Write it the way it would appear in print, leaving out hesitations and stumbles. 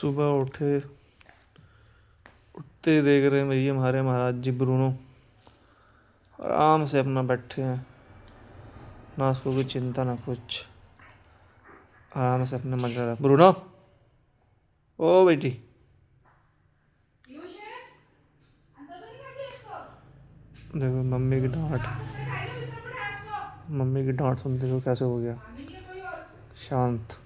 सुबह उठे, उठते ही देख रहे हैं भैया हमारे महाराज जी ब्रूनो आराम से अपना बैठे हैं, ना उसको कोई चिंता ना कुछ, आराम से अपने मजा रहा। ब्रूनो, ओ बेटी, देखो मम्मी की डांट सुनते हो कैसे हो गया शांत।